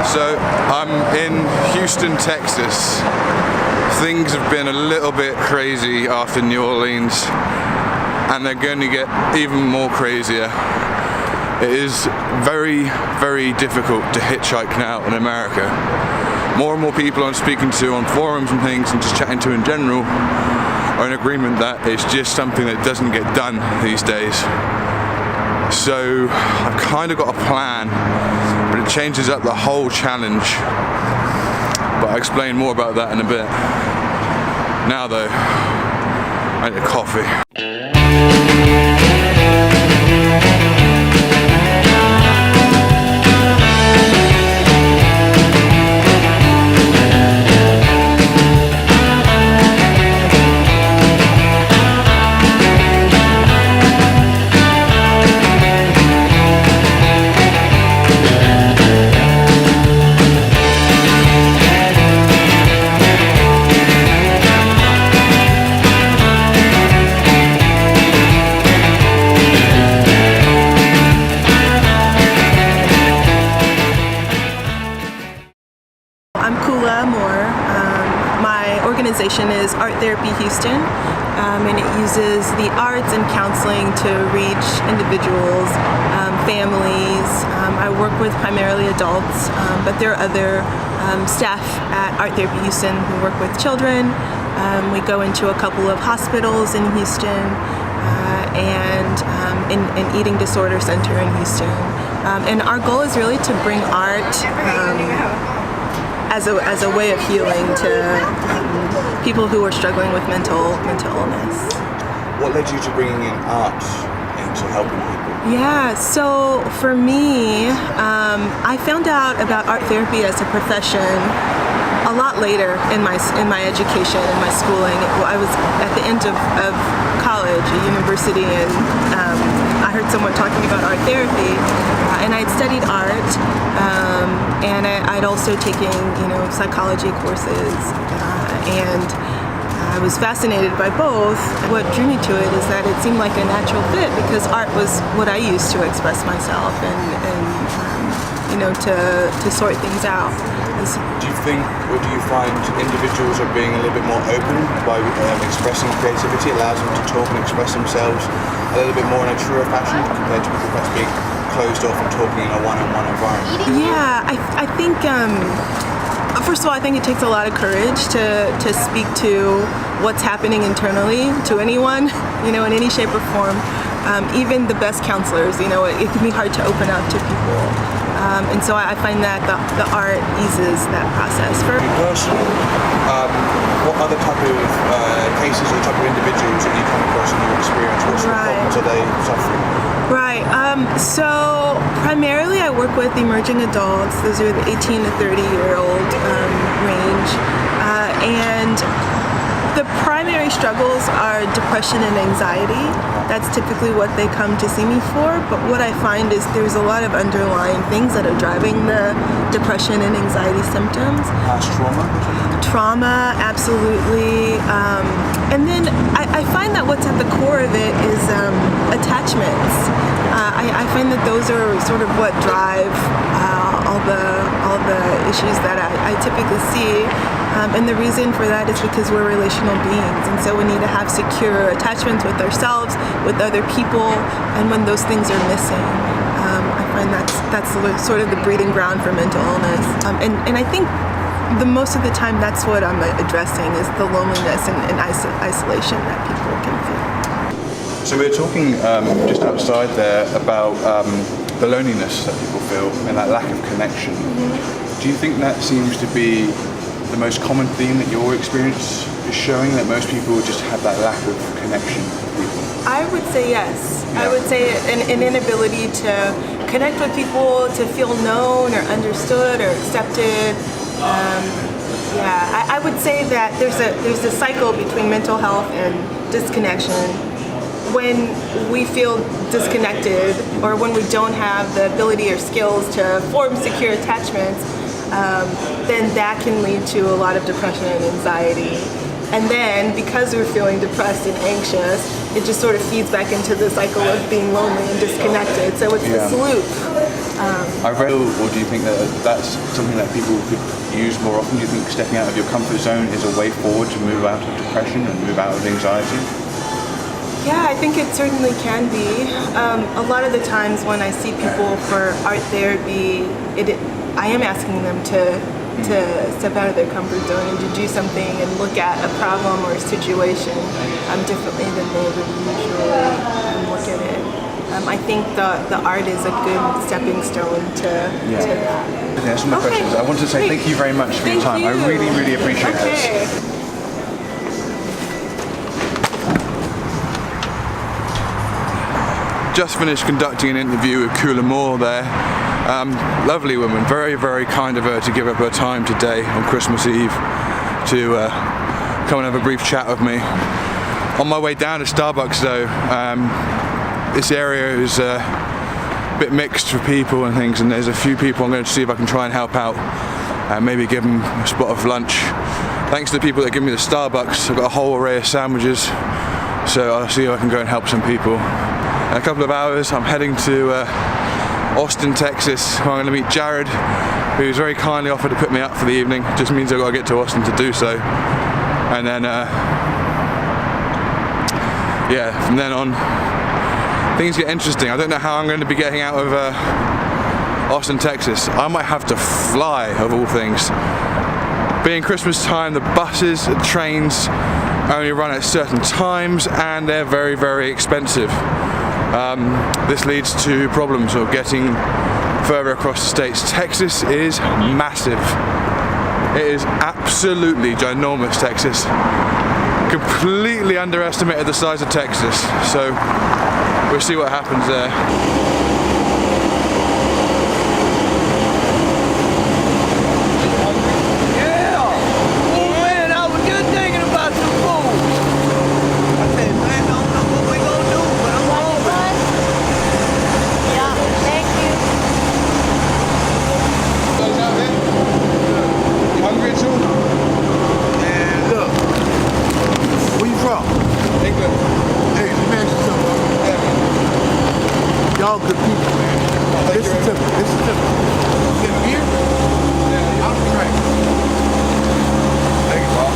So I'm in Houston, Texas. Things have been a little bit crazy after New Orleans, and they're going to get even more crazier. It is very, very difficult to hitchhike now in America. More and more people I'm speaking to on forums and things, and just chatting to in general, are in agreement that it's just something that doesn't get done these days. So I've kind of got a plan, but it changes up the whole challenge. But I'll explain more about that in a bit. Now though, I need a coffee. Organization is Art Therapy Houston, and it uses the arts and counseling to reach individuals, families. I work with primarily adults, but there are other staff at Art Therapy Houston who work with children. We go into a couple of hospitals in Houston and an eating disorder center in Houston. And our goal is really to bring art as a way of healing to people who are struggling with mental illness. What led you to bringing in art into helping people? Yeah, so for me, I found out about art therapy as a profession a lot later in my education and my schooling. I was at the end of college, at university, and I heard someone talking about art therapy, and I had studied art, and I'd also taken psychology courses, and I was fascinated by both. What drew me to it is that it seemed like a natural fit because art was what I used to express myself and to sort things out. Do you think, or do you find individuals are being a little bit more open by expressing creativity? It allows them to talk and express themselves a little bit more in a truer fashion compared to people perhaps being closed off and talking in a one-on-one environment? Yeah, I think, first of all, I think it takes a lot of courage to speak to what's happening internally to anyone, in any shape or form. Even the best counselors, it can be hard to open up to people. And so I find that the art eases that process. For you personally, what other type of cases or type of individuals that you come across in your experience? What sort of problems are they suffering? Right. So primarily I work with emerging adults. Those are the 18 to 30-year-old range. And the primary struggles are depression and anxiety. That's typically what they come to see me for. But what I find is there's a lot of underlying things that are driving the depression and anxiety symptoms. Past trauma? Trauma, absolutely. And then I find that what's at the core of it is attachments. I find that those are sort of what drive all the issues that I typically see. And the reason for that is because we're relational beings, and so we need to have secure attachments with ourselves, with other people, and when those things are missing, I find that's sort of the breeding ground for mental illness. And I think most of the time that's what I'm addressing is the loneliness and isolation that people can feel. So we were talking just outside there about the loneliness that people feel and that lack of connection. Mm-hmm. Do you think that seems to be the most common theme that your experience is showing, that most people just have that lack of connection with people? I would say yes. Yeah. I would say an inability to connect with people, to feel known or understood or accepted. I would say that there's a cycle between mental health and disconnection. When we feel disconnected or when we don't have the ability or skills to form secure attachments, then that can lead to a lot of depression and anxiety. And then, because we're feeling depressed and anxious, it just sort of feeds back into the cycle of being lonely and disconnected. So it's this loop. I read, or do you think that that's something that people could use more often? Do you think stepping out of your comfort zone is a way forward to move out of depression and move out of anxiety? Yeah, I think it certainly can be. A lot of the times when I see people for art therapy, I am asking them to step out of their comfort zone and to do something and look at a problem or a situation differently than they would usually look at it. I think the art is a good stepping stone to that. There's some more questions. I want to say thank you very much for your time. I really, really appreciate this. Just finished conducting an interview with Kula Moore there. Lovely woman, very, very kind of her to give up her time today on Christmas Eve to come and have a brief chat with me. On my way down to Starbucks though, this area is a bit mixed for people and things, and there's a few people I'm going to see if I can try and help out and maybe give them a spot of lunch. Thanks to the people that give me the Starbucks, I've got a whole array of sandwiches, so I'll see if I can go and help some people. In a couple of hours I'm heading to Austin, Texas, where I'm going to meet Jared, who's very kindly offered to put me up for the evening. Just means I've got to get to Austin to do so. And then, yeah, from then on, things get interesting. I don't know how I'm going to be getting out of Austin, Texas. I might have to fly, of all things. Being Christmas time, the buses, the trains only run at certain times, and they're very, very expensive. This leads to problems of getting further across the states. Texas is massive. It is absolutely ginormous, Texas. Completely underestimated the size of Texas, so we'll see what happens there. Y'all good people, man. Listen to me. Listen to me. Get a beer? Yeah, I'll drink. Thank you, Bob.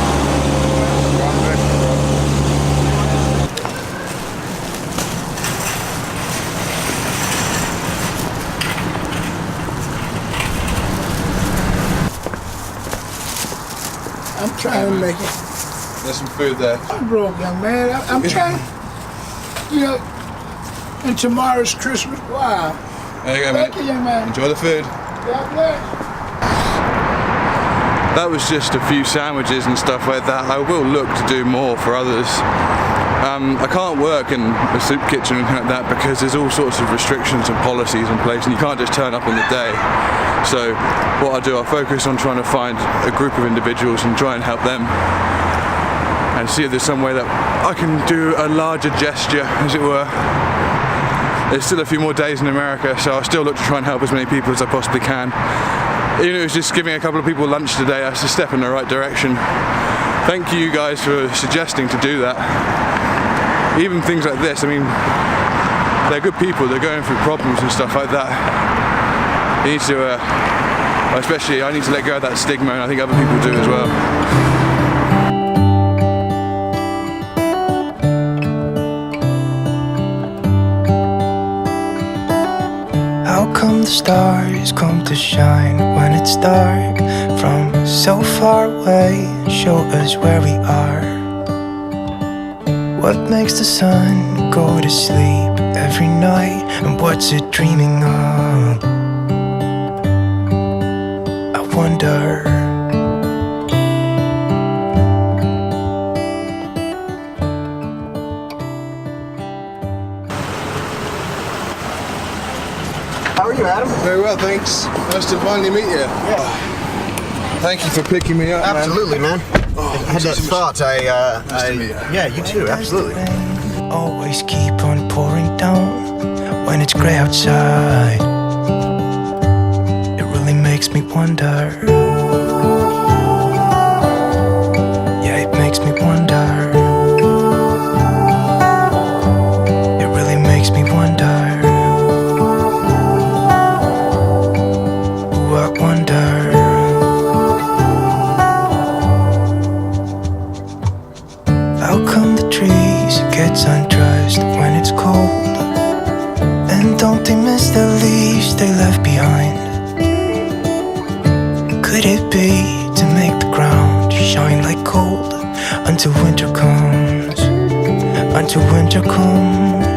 I'm trying to make it. There's some food there. I'm broke, young man. I'm trying, you know. And tomorrow's Christmas. Wow. There you go, Thank you, young man. Enjoy the food. God bless. That was just a few sandwiches and stuff like that. I will look to do more for others. I can't work in a soup kitchen or anything like that because there's all sorts of restrictions and policies in place, and you can't just turn up in the day. So what I do, I focus on trying to find a group of individuals and try and help them, and see if there's some way that I can do a larger gesture, as it were. There's still a few more days in America, so I still look to try and help as many people as I possibly can. Even if it was just giving a couple of people lunch today, that's a step in the right direction. Thank you guys for suggesting to do that. Even things like this, I mean, they're good people, they're going through problems and stuff like that. You need to, especially I need to let go of that stigma, and I think other people do as well. How come the stars come to shine when it's dark from so far away and show us where we are? What makes the sun go to sleep every night, and what's it dreaming of? I wonder. How are you, Adam? Very well, thanks. Nice to finally meet you. Yeah. Thank you for picking me up, Absolutely, man. I had that thought. Nice to meet you. Yeah, you too. Absolutely. Always keep on pouring down when it's grey outside. It really makes me wonder. Yeah, it makes me wonder. It really makes me wonder. How come the trees gets undressed when it's cold? And don't they miss the leaves they left behind? Could it be to make the ground shine like gold until winter comes? Until winter comes.